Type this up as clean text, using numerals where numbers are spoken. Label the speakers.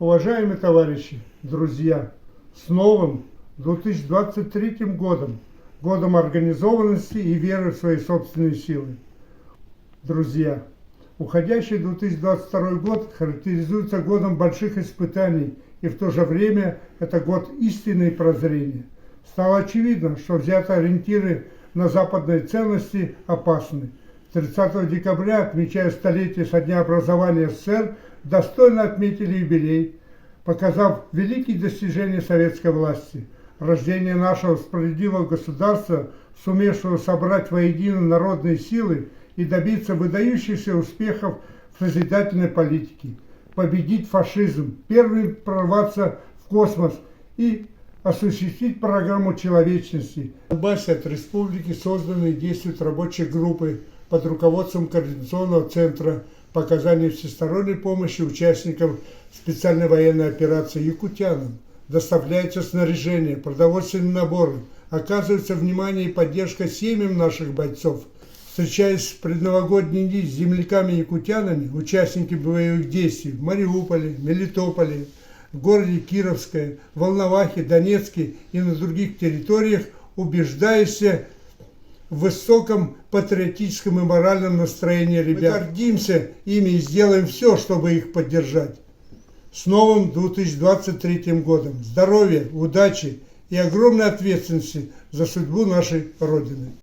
Speaker 1: Уважаемые товарищи, друзья, с новым 2023 годом, годом организованности и веры в свои собственные силы. Друзья, уходящий 2022 год характеризуется годом больших испытаний, и в то же время это год истины и прозрения. Стало очевидно, что взятые ориентиры на западные ценности опасны. 30 декабря, отмечая столетие со дня образования СССР, достойно отметили юбилей, показав великие достижения советской власти. Рождение нашего справедливого государства, сумевшего собрать воедино народные силы и добиться выдающихся успехов в созидательной политике, победить фашизм, первым прорваться в космос и осуществить программу человечности. В Донбассе от республики созданы и действуют рабочие группы под руководством Координационного центра по оказанию всесторонней помощи участникам специальной военной операции якутянам. Доставляется снаряжение, продовольственные наборы, оказывается внимание и поддержка семьям наших бойцов. Встречаясь в предновогодние дни с земляками-якутянами, участники боевых действий в Мариуполе, Мелитополе, в городе Кировское, Волновахе, Донецке и на других территориях, убеждаешься в высоком патриотическом и моральном настроении ребят. Мы гордимся ими и сделаем все, чтобы их поддержать. С новым 2023 годом! Здоровья, удачи и огромной ответственности за судьбу нашей Родины!